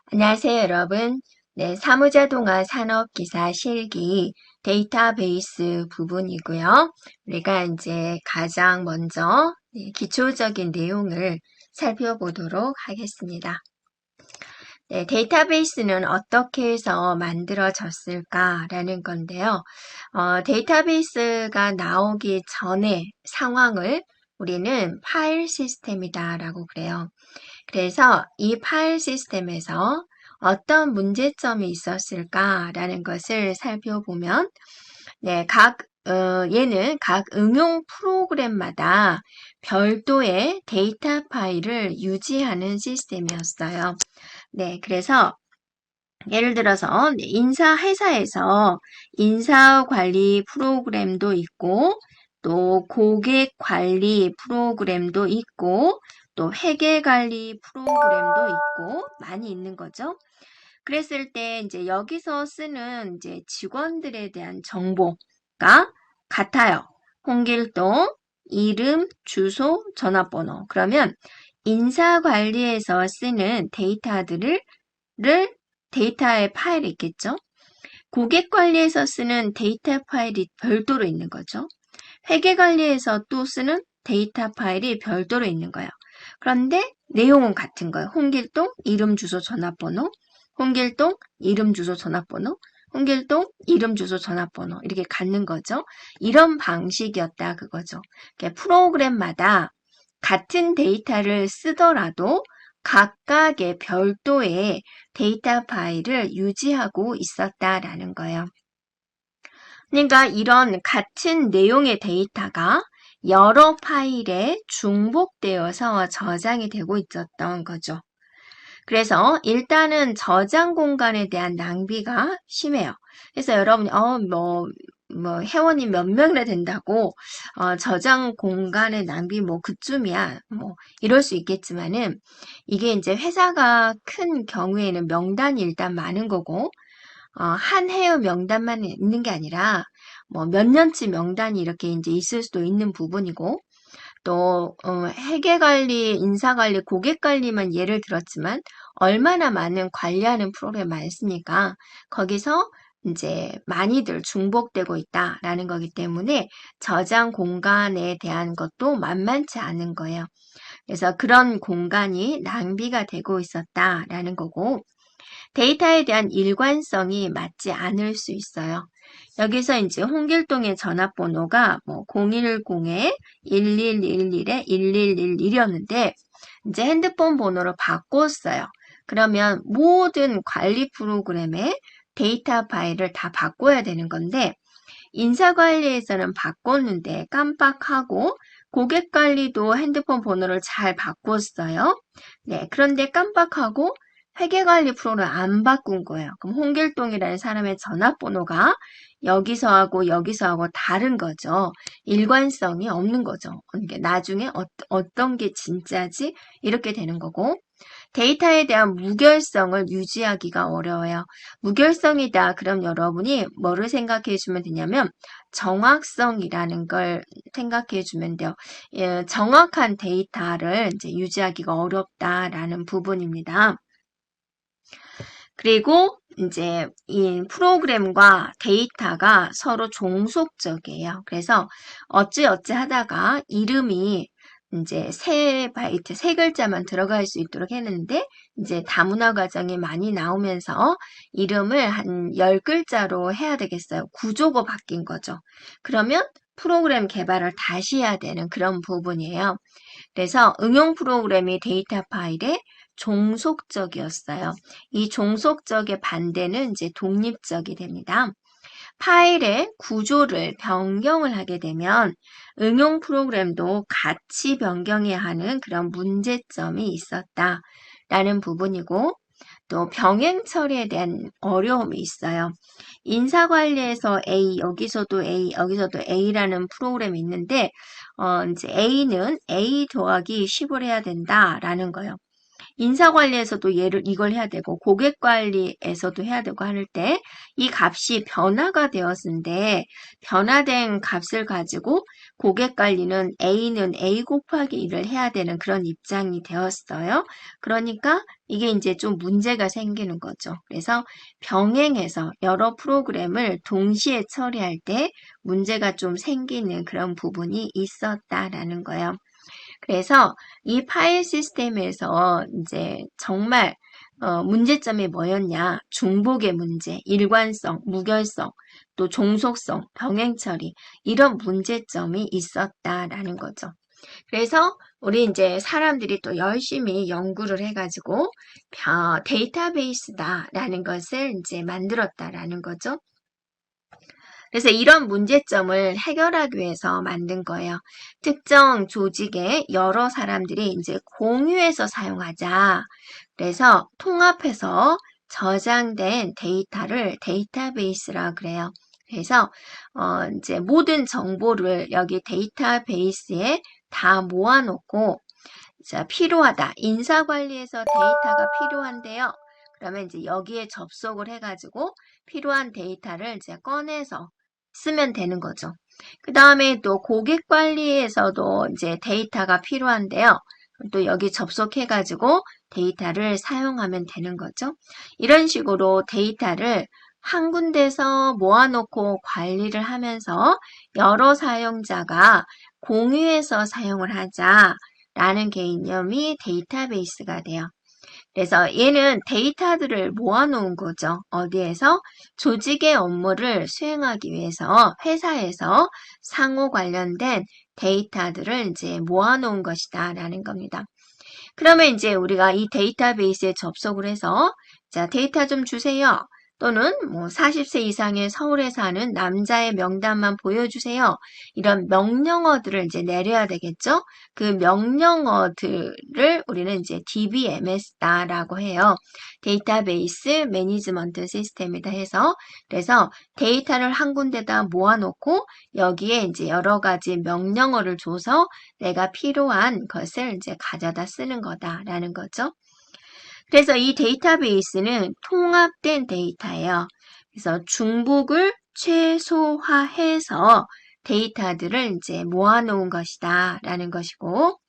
안녕하세요, 여러분. 네, 사무자동화 산업기사 실기 데이터베이스 부분이고요. 우리가 이제 가장 먼저 기초적인 내용을 살펴보도록 하겠습니다. 네, 데이터베이스는 어떻게 해서 만들어졌을까라는 건데요. 데이터베이스가 나오기 전의 상황을 우리는 파일 시스템이다라고 그래요. 그래서 이 파일 시스템에서 어떤 문제점이 있었을까라는 것을 살펴보면, 얘는 각 응용 프로그램마다 별도의 데이터 파일을 유지하는 시스템이었어요. 네, 그래서 예를 들어서 회사에서 인사 관리 프로그램도 있고 또 고객 관리 프로그램도 있고 또 회계 관리 프로그램도 있고 많이 있는 거죠. 그랬을 때 이제 여기서 쓰는 이제 직원들에 대한 정보가 같아요. 홍길동, 이름, 주소, 전화번호. 그러면 인사 관리에서 쓰는 데이터의 파일이 있겠죠. 고객 관리에서 쓰는 데이터 파일이 별도로 있는 거죠. 회계 관리에서 또 쓰는 데이터 파일이 별도로 있는 거예요. 그런데 내용은 같은 거예요. 홍길동, 이름, 주소, 전화번호. 홍길동, 이름, 주소, 전화번호. 홍길동, 이름, 주소, 전화번호. 이렇게 갖는 거죠. 이런 방식이었다 그거죠. 프로그램마다 같은 데이터를 쓰더라도 각각의 별도의 데이터 파일을 유지하고 있었다라는 거예요. 그러니까 이런 같은 내용의 데이터가 여러 파일에 중복되어서 저장이 되고 있었던 거죠. 그래서 일단은 저장 공간에 대한 낭비가 심해요. 그래서 여러분이 회원이 몇 명이나 된다고 저장 공간의 낭비 그쯤이야 이럴 수 있겠지만은 이게 이제 회사가 큰 경우에는 명단이 일단 많은 거고 한 해의 명단만 있는 게 아니라 몇 년치 명단이 이렇게 이제 있을 수도 있는 부분이고 또 회계관리, 인사관리, 고객관리만 예를 들었지만 얼마나 많은 관리하는 프로그램이 많습니까? 거기서 이제 많이들 중복되고 있다라는 거기 때문에 저장 공간에 대한 것도 만만치 않은 거예요. 그래서 그런 공간이 낭비가 되고 있었다라는 거고 데이터에 대한 일관성이 맞지 않을 수 있어요. 여기서 이제 홍길동의 전화번호가 010-1111-1111이었는데 이제 핸드폰 번호로 바꿨어요. 그러면 모든 관리 프로그램의 데이터 파일을 다 바꿔야 되는 건데 인사관리에서는 바꿨는데 깜빡하고 고객관리도 핸드폰 번호를 잘 바꿨어요. 네, 그런데 깜빡하고 회계관리 프로그램을 안 바꾼 거예요. 그럼 홍길동이라는 사람의 전화번호가 여기서 하고 다른 거죠. 일관성이 없는 거죠. 그러니까 나중에 어떤 게 진짜지? 이렇게 되는 거고 데이터에 대한 무결성을 유지하기가 어려워요. 무결성이다. 그럼 여러분이 뭐를 생각해 주면 되냐면 정확성이라는 걸 생각해 주면 돼요. 정확한 데이터를 이제 유지하기가 어렵다라는 부분입니다. 그리고 이제 이 프로그램과 데이터가 서로 종속적이에요. 그래서 어찌어찌 하다가 이름이 이제 세 바이트, 세 글자만 들어갈 수 있도록 했는데 이제 다문화 과정이 많이 나오면서 이름을 한 10글자로 해야 되겠어요. 구조가 바뀐 거죠. 그러면 프로그램 개발을 다시 해야 되는 그런 부분이에요. 그래서 응용 프로그램이 데이터 파일에 종속적이었어요. 이 종속적의 반대는 이제 독립적이 됩니다. 파일의 구조를 변경을 하게 되면 응용 프로그램도 같이 변경해야 하는 그런 문제점이 있었다라는 부분이고 또 병행 처리에 대한 어려움이 있어요. 인사관리에서 A, 여기서도 A, 여기서도 A라는 프로그램이 있는데 이제 A는 A 더하기 10을 해야 된다라는 거예요. 인사관리에서도 이걸 해야 되고 고객관리에서도 해야 되고 할 때 이 값이 변화가 되었는데 변화된 값을 가지고 고객관리는 A는 A 곱하기 1을 해야 되는 그런 입장이 되었어요. 그러니까 이게 이제 좀 문제가 생기는 거죠. 그래서 병행해서 여러 프로그램을 동시에 처리할 때 문제가 좀 생기는 그런 부분이 있었다라는 거예요. 그래서 이 파일 시스템에서 이제 정말 문제점이 뭐였냐? 중복의 문제, 일관성, 무결성, 또 종속성, 병행 처리 이런 문제점이 있었다라는 거죠. 그래서 우리 이제 사람들이 또 열심히 연구를 해가지고 데이터베이스다라는 것을 이제 만들었다라는 거죠. 그래서 이런 문제점을 해결하기 위해서 만든 거예요. 특정 조직의 여러 사람들이 이제 공유해서 사용하자. 그래서 통합해서 저장된 데이터를 데이터베이스라 그래요. 그래서 이제 모든 정보를 여기 데이터베이스에 다 모아놓고 자, 필요하다. 인사관리에서 데이터가 필요한데요. 그러면 이제 여기에 접속을 해가지고 필요한 데이터를 이제 꺼내서 쓰면 되는 거죠. 그 다음에 또 고객관리에서도 이제 데이터가 필요한데요. 또 여기 접속해가지고 데이터를 사용하면 되는 거죠. 이런 식으로 데이터를 한 군데서 모아놓고 관리를 하면서 여러 사용자가 공유해서 사용을 하자라는 개념이 데이터베이스가 돼요. 그래서 얘는 데이터들을 모아놓은 거죠. 어디에서? 조직의 업무를 수행하기 위해서 회사에서 상호 관련된 데이터들을 이제 모아놓은 것이다 라는 겁니다. 그러면 이제 우리가 이 데이터베이스에 접속을 해서 자, 데이터 좀 주세요. 또는 뭐 40세 이상의 서울에 사는 남자의 명단만 보여주세요. 이런 명령어들을 이제 내려야 되겠죠. 그 명령어들을 우리는 이제 DBMS다라고 해요. 데이터베이스 매니지먼트 시스템이다 해서 그래서 데이터를 한 군데다 모아놓고 여기에 이제 여러 가지 명령어를 줘서 내가 필요한 것을 이제 가져다 쓰는 거다라는 거죠. 그래서 이 데이터베이스는 통합된 데이터예요. 그래서 중복을 최소화해서 데이터들을 이제 모아놓은 것이다 라는 것이고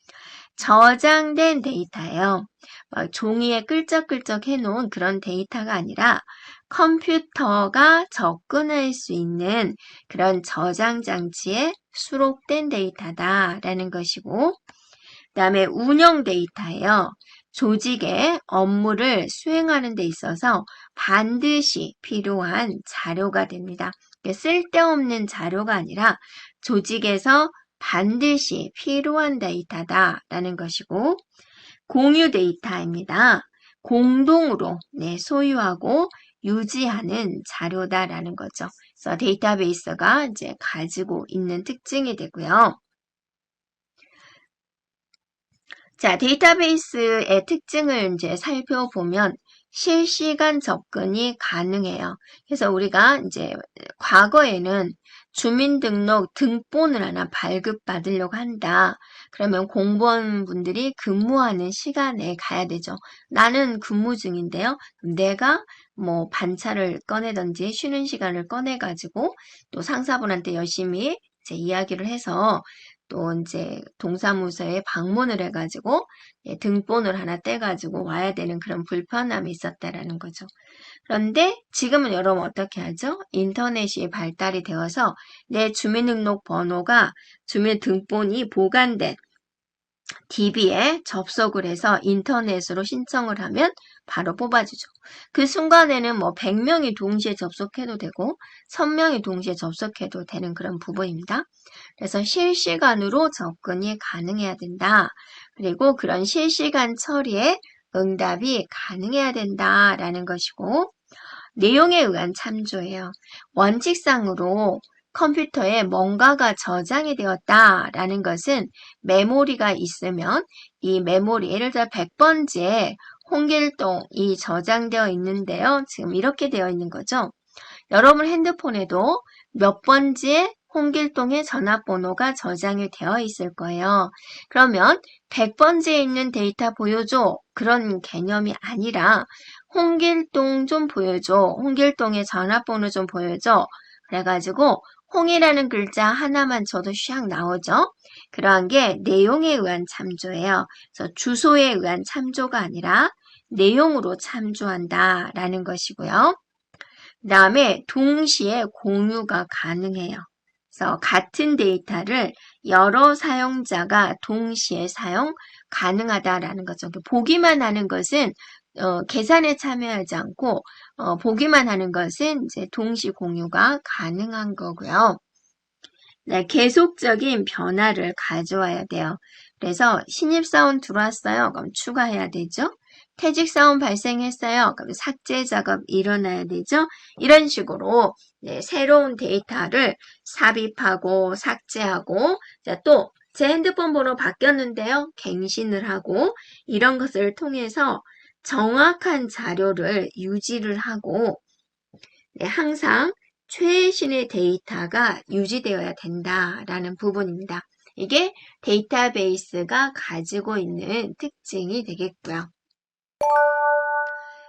저장된 데이터예요. 막 종이에 끌적끌적 해놓은 그런 데이터가 아니라 컴퓨터가 접근할 수 있는 그런 저장 장치에 수록된 데이터다라는 것이고 그 다음에 운영 데이터예요. 조직의 업무를 수행하는 데 있어서 반드시 필요한 자료가 됩니다. 쓸데없는 자료가 아니라 조직에서 반드시 필요한 데이터다라는 것이고 공유 데이터입니다. 공동으로 소유하고 유지하는 자료다라는 거죠. 그래서 데이터베이스가 이제 가지고 있는 특징이 되고요. 자, 데이터베이스의 특징을 이제 살펴보면 실시간 접근이 가능해요. 그래서 우리가 이제 과거에는 주민등록 등본을 하나 발급받으려고 한다. 그러면 공무원분들이 근무하는 시간에 가야 되죠. 나는 근무 중인데요. 내가 뭐 반차를 꺼내든지 쉬는 시간을 꺼내가지고 또 상사분한테 열심히 이제 이야기를 해서 또 이제 동사무소에 방문을 해가지고 등본을 하나 떼가지고 와야 되는 그런 불편함이 있었다라는 거죠. 그런데 지금은 여러분 어떻게 하죠? 인터넷이 발달이 되어서 내 주민등록번호가 주민등본이 보관된 DB에 접속을 해서 인터넷으로 신청을 하면 바로 뽑아주죠. 그 순간에는 뭐 100명이 동시에 접속해도 되고 1000명이 동시에 접속해도 되는 그런 부분입니다. 그래서 실시간으로 접근이 가능해야 된다. 그리고 그런 실시간 처리에 응답이 가능해야 된다라는 것이고 내용에 의한 참조예요. 원칙상으로 컴퓨터에 뭔가가 저장이 되었다라는 것은 메모리가 있으면 이 메모리, 예를 들어 100번지에 홍길동이 저장되어 있는데요. 지금 이렇게 되어 있는 거죠. 여러분 핸드폰에도 몇 번지에 홍길동의 전화번호가 저장이 되어 있을 거예요. 그러면 100번지에 있는 데이터 보여줘. 그런 개념이 아니라 홍길동 좀 보여줘. 홍길동의 전화번호 좀 보여줘. 그래가지고 홍이라는 글자 하나만 쳐도 샥 나오죠. 그러한 게 내용에 의한 참조예요. 그래서 주소에 의한 참조가 아니라 내용으로 참조한다라는 것이고요. 그 다음에 동시에 공유가 가능해요. 그래서 같은 데이터를 여러 사용자가 동시에 사용 가능하다라는 거죠. 보기만 하는 것은 계산에 참여하지 않고 보기만 하는 것은 이제 동시 공유가 가능한 거고요. 네, 계속적인 변화를 가져와야 돼요. 그래서 신입사원 들어왔어요. 그럼 추가해야 되죠. 퇴직사원 발생했어요. 그럼 삭제 작업 일어나야 되죠. 이런 식으로 새로운 데이터를 삽입하고 삭제하고 또 제 핸드폰 번호 바뀌었는데요. 갱신을 하고 이런 것을 통해서 정확한 자료를 유지를 하고 항상 최신의 데이터가 유지되어야 된다라는 부분입니다. 이게 데이터베이스가 가지고 있는 특징이 되겠고요.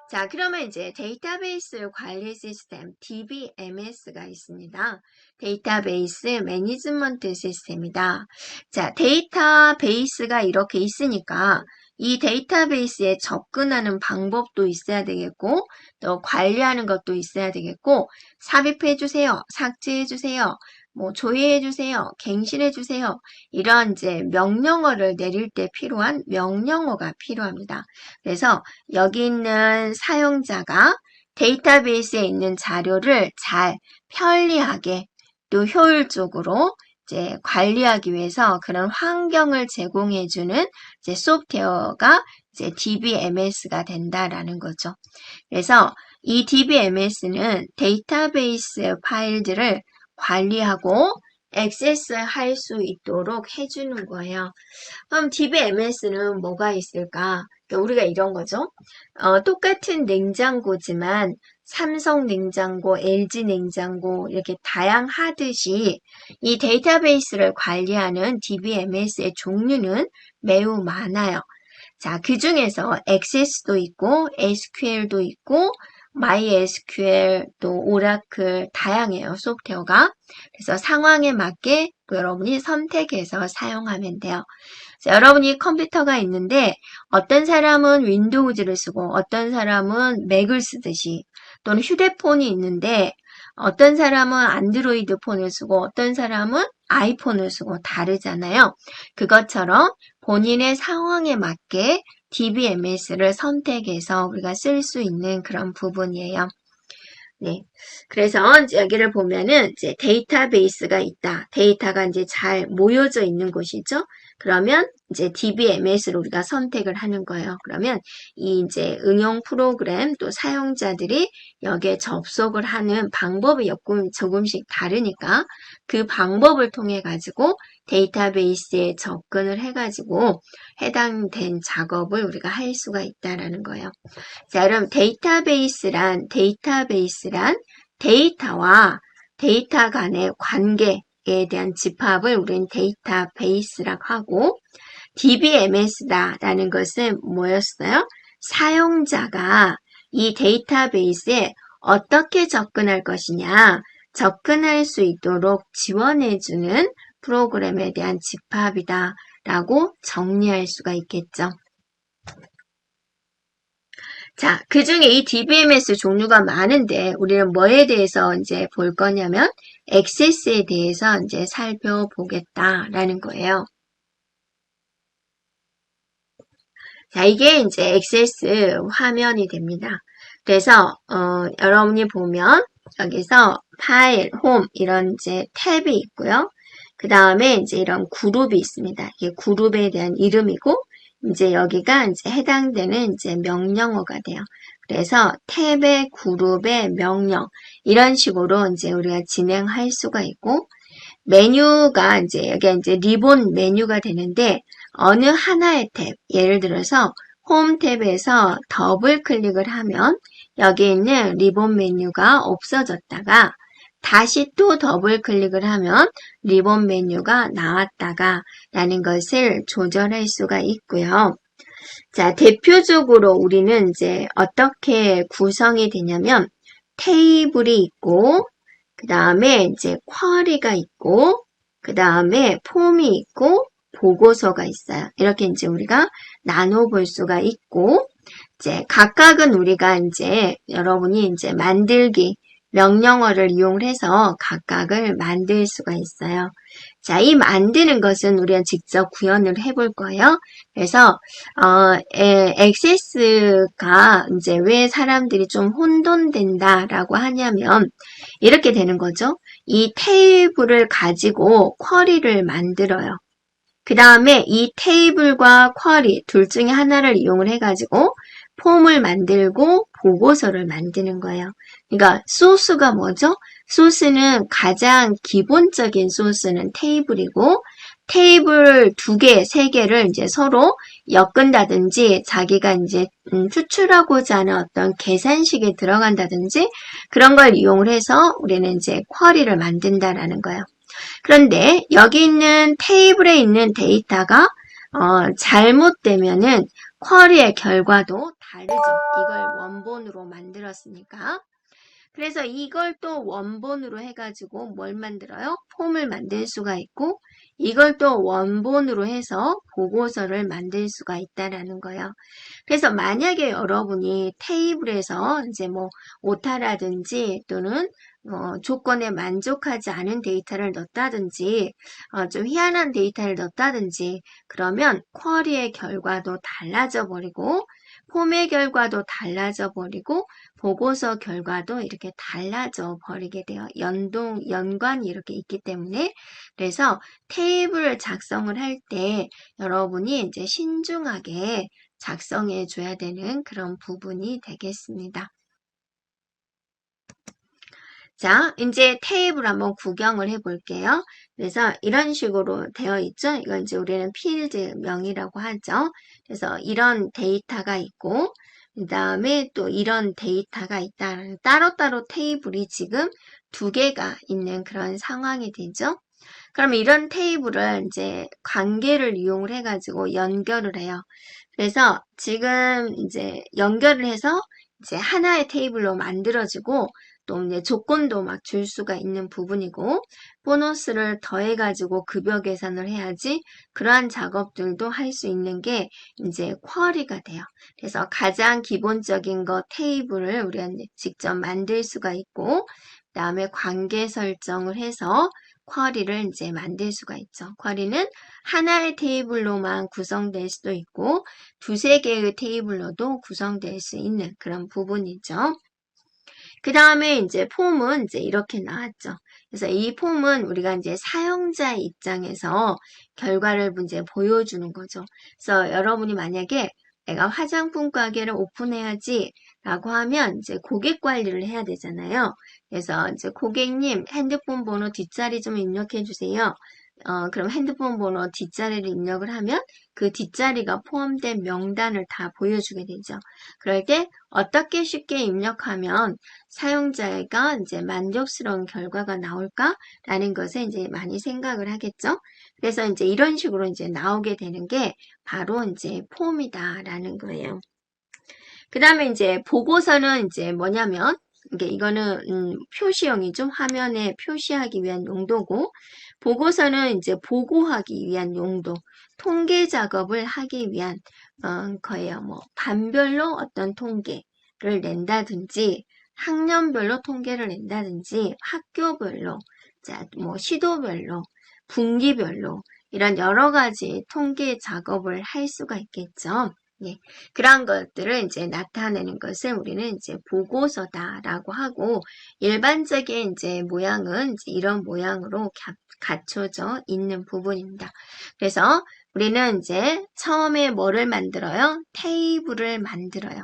자, 그러면 이제 데이터베이스 관리 시스템 DBMS가 있습니다. 데이터베이스 매니지먼트 시스템이다. 자, 데이터베이스가 이렇게 있으니까 이 데이터베이스에 접근하는 방법도 있어야 되겠고 또 관리하는 것도 있어야 되겠고 삽입해 주세요. 삭제해 주세요. 뭐 조회해 주세요. 갱신해 주세요. 이런 이제 명령어를 내릴 때 필요한 명령어가 필요합니다. 그래서 여기 있는 사용자가 데이터베이스에 있는 자료를 잘 편리하게 또 효율적으로 이제 관리하기 위해서 그런 환경을 제공해주는 이제 소프트웨어가 이제 DBMS가 된다라는 거죠. 그래서 이 DBMS는 데이터베이스 파일들을 관리하고 액세스할 수 있도록 해주는 거예요. 그럼 DBMS는 뭐가 있을까? 그러니까 우리가 이런 거죠. 똑같은 냉장고지만 삼성 냉장고, LG 냉장고 이렇게 다양하듯이 이 데이터베이스를 관리하는 DBMS의 종류는 매우 많아요. 자, 그 중에서 액세스도 있고 SQL도 있고 MySQL 또 오라클 다양해요. 소프트웨어가. 그래서 상황에 맞게 여러분이 선택해서 사용하면 돼요. 자, 여러분이 컴퓨터가 있는데 어떤 사람은 윈도우즈를 쓰고 어떤 사람은 맥을 쓰듯이 또는 휴대폰이 있는데 어떤 사람은 안드로이드 폰을 쓰고 어떤 사람은 아이폰을 쓰고 다르잖아요. 그것처럼 본인의 상황에 맞게 DBMS를 선택해서 우리가 쓸 수 있는 그런 부분이에요. 네. 그래서 여기를 보면은 이제 데이터베이스가 있다. 데이터가 이제 잘 모여져 있는 곳이죠. 그러면 이제 DBMS를 우리가 선택을 하는 거예요. 그러면 이 이제 응용 프로그램 또 사용자들이 여기에 접속을 하는 방법이 조금씩 다르니까 그 방법을 통해 가지고 데이터베이스에 접근을 해 가지고 해당된 작업을 우리가 할 수가 있다라는 거예요. 자, 그럼 데이터베이스란 데이터와 데이터 간의 관계에 대한 집합을 우리는 데이터베이스라고 하고 DBMS다라는 것은 뭐였어요? 사용자가 이 데이터베이스에 어떻게 접근할 것이냐 접근할 수 있도록 지원해주는 프로그램에 대한 집합이다라고 정리할 수가 있겠죠. 자, 그 중에 이 DBMS 종류가 많은데 우리는 뭐에 대해서 이제 볼 거냐면 액세스에 대해서 이제 살펴보겠다라는 거예요. 자, 이게 이제 액세스 화면이 됩니다. 그래서 여러분이 보면 여기서 파일, 홈 이런 이제 탭이 있고요. 그 다음에 이제 이런 그룹이 있습니다. 이게 그룹에 대한 이름이고 이제 여기가 이제 해당되는 이제 명령어가 돼요. 그래서 탭의 그룹의 명령 이런 식으로 이제 우리가 진행할 수가 있고 메뉴가 이제 여기 이제 리본 메뉴가 되는데 어느 하나의 탭 예를 들어서 홈 탭에서 더블 클릭을 하면 여기 있는 리본 메뉴가 없어졌다가 다시 또 더블 클릭을 하면 리본 메뉴가 나왔다가 라는 것을 조절할 수가 있고요. 자, 대표적으로 우리는 이제 어떻게 구성이 되냐면 테이블이 있고 그 다음에 이제 쿼리가 있고 그 다음에 폼이 있고 보고서가 있어요. 이렇게 이제 우리가 나눠볼 수가 있고 이제 각각은 우리가 이제 여러분이 이제 만들기 명령어를 이용해서 각각을 만들 수가 있어요. 자, 이 만드는 것은 우리가 직접 구현을 해볼 거예요. 그래서 액세스가 이제 왜 사람들이 좀 혼돈된다라고 하냐면 이렇게 되는 거죠. 이 테이블을 가지고 쿼리를 만들어요. 그 다음에 이 테이블과 쿼리 둘 중에 하나를 이용을 해가지고 폼을 만들고 보고서를 만드는 거예요. 그러니까 소스가 뭐죠? 소스는 가장 기본적인 소스는 테이블이고 테이블 2개, 3개를 이제 서로 엮은다든지 자기가 이제 추출하고자 하는 어떤 계산식에 들어간다든지 그런 걸 이용을 해서 우리는 이제 쿼리를 만든다라는 거예요. 그런데 여기 있는 테이블에 있는 데이터가 잘못되면은 쿼리의 결과도 다르죠. 이걸 원본으로 만들었으니까. 그래서 이걸 또 원본으로 해가지고 뭘 만들어요? 폼을 만들 수가 있고 이걸 또 원본으로 해서 보고서를 만들 수가 있다라는 거예요. 그래서 만약에 여러분이 테이블에서 이제 뭐 오타라든지 또는 조건에 만족하지 않은 데이터를 넣었다든지 좀 희한한 데이터를 넣었다든지 그러면 쿼리의 결과도 달라져 버리고 폼의 결과도 달라져 버리고 보고서 결과도 이렇게 달라져 버리게 돼요. 연관이 이렇게 있기 때문에 그래서 테이블을 작성을 할 때 여러분이 이제 신중하게 작성해 줘야 되는 그런 부분이 되겠습니다. 자, 이제 테이블 한번 구경을 해 볼게요. 그래서 이런 식으로 되어 있죠. 이건 이제 우리는 필드명이라고 하죠. 그래서 이런 데이터가 있고, 그 다음에 또 이런 데이터가 있다. 따로따로 테이블이 지금 2개가 있는 그런 상황이 되죠. 그럼 이런 테이블을 이제 관계를 이용을 해가지고 연결을 해요. 그래서 지금 이제 연결을 해서 이제 하나의 테이블로 만들어지고 또 이제 조건도 막 줄 수가 있는 부분이고 보너스를 더해가지고 급여 계산을 해야지 그러한 작업들도 할 수 있는 게 이제 쿼리가 돼요. 그래서 가장 기본적인 거 테이블을 우리가 직접 만들 수가 있고 그 다음에 관계 설정을 해서 쿼리를 이제 만들 수가 있죠. 쿼리는 하나의 테이블로만 구성될 수도 있고 2-3개의 테이블로도 구성될 수 있는 그런 부분이죠. 그 다음에 이제 폼은 이제 이렇게 나왔죠. 그래서 이 폼은 우리가 이제 사용자의 입장에서 결과를 이제 보여주는 거죠. 그래서 여러분이 만약에 내가 화장품 가게를 오픈해야지 라고 하면 이제 고객 관리를 해야 되잖아요. 그래서 이제 고객님 핸드폰 번호 뒷자리 좀 입력해 주세요. 그럼 핸드폰 번호 뒷자리를 입력을 하면 그 뒷자리가 포함된 명단을 다 보여주게 되죠. 그럴 때 어떻게 쉽게 입력하면 사용자가 이제 만족스러운 결과가 나올까라는 것에 이제 많이 생각을 하겠죠. 그래서 이제 이런 식으로 이제 나오게 되는 게 바로 이제 폼이다라는 거예요. 그 다음에 이제 보고서는 이제 뭐냐면 이거는 표시형이죠. 화면에 표시하기 위한 용도고 보고서는 이제 보고하기 위한 용도, 통계 작업을 하기 위한 거예요. 뭐 반별로 어떤 통계를 낸다든지 학년별로 통계를 낸다든지 학교별로, 자, 뭐 시도별로, 분기별로 이런 여러 가지 통계 작업을 할 수가 있겠죠. 예, 그러한 것들을 이제 나타내는 것을 우리는 이제 보고서다라고 하고 일반적인 이제 모양은 이제 이런 모양으로 갖춰져 있는 부분입니다. 그래서 우리는 이제 처음에 뭐를 만들어요? 테이블을 만들어요.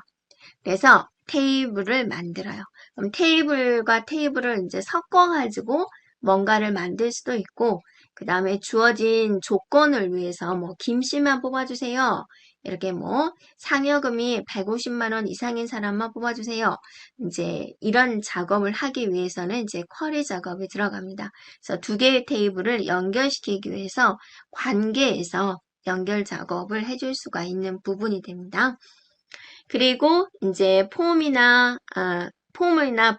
그래서 테이블을 만들어요. 그럼 테이블과 테이블을 이제 섞어가지고 뭔가를 만들 수도 있고, 그 다음에 주어진 조건을 위해서 뭐 김씨만 뽑아주세요. 이렇게 뭐 상여금이 150만 원 이상인 사람만 뽑아주세요. 이제 이런 작업을 하기 위해서는 이제 쿼리 작업이 들어갑니다. 그래서 두 개의 테이블을 연결시키기 위해서 관계에서 연결 작업을 해줄 수가 있는 부분이 됩니다. 그리고 이제 폼이나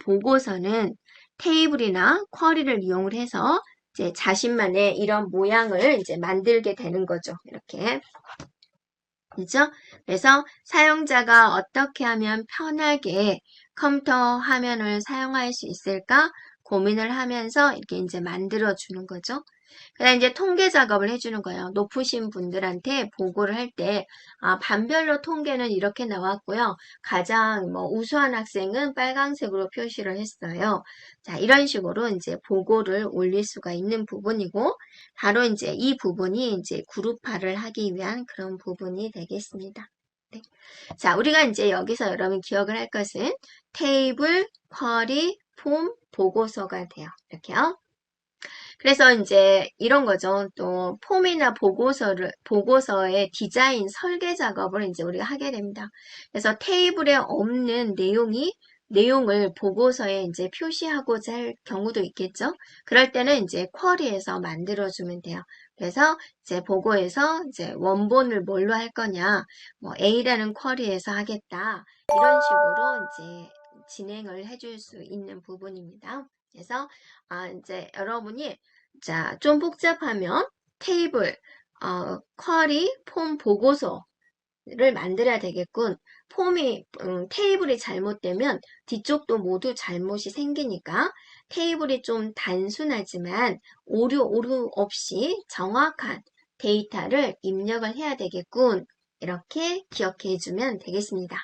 보고서는 테이블이나 쿼리를 이용을 해서 이제 자신만의 이런 모양을 이제 만들게 되는 거죠. 이렇게. 그죠? 그래서 사용자가 어떻게 하면 편하게 컴퓨터 화면을 사용할 수 있을까 고민을 하면서 이렇게 이제 만들어 주는 거죠. 그다음 이제 통계 작업을 해주는 거예요. 높으신 분들한테 보고를 할 때, 반별로 통계는 이렇게 나왔고요. 가장 뭐 우수한 학생은 빨강색으로 표시를 했어요. 자, 이런 식으로 이제 보고를 올릴 수가 있는 부분이고, 바로 이제 이 부분이 이제 그룹화를 하기 위한 그런 부분이 되겠습니다. 네. 자, 우리가 이제 여기서 여러분 기억을 할 것은 테이블, 쿼리, 폼, 보고서가 돼요. 이렇게요. 그래서 이제 이런 거죠. 또 폼이나 보고서의 디자인 설계 작업을 이제 우리가 하게 됩니다. 그래서 테이블에 없는 내용을 보고서에 이제 표시하고자 할 경우도 있겠죠. 그럴 때는 이제 쿼리에서 만들어주면 돼요. 그래서 이제 보고에서 이제 원본을 뭘로 할 거냐, 뭐 A라는 쿼리에서 하겠다. 이런 식으로 이제 진행을 해줄 수 있는 부분입니다. 그래서 이제 여러분이 자, 좀 복잡하면 테이블, 쿼리, 폼 보고서를 만들어야 되겠군. 테이블이 잘못되면 뒤쪽도 모두 잘못이 생기니까 테이블이 좀 단순하지만 오류 없이 정확한 데이터를 입력을 해야 되겠군. 이렇게 기억해 주면 되겠습니다.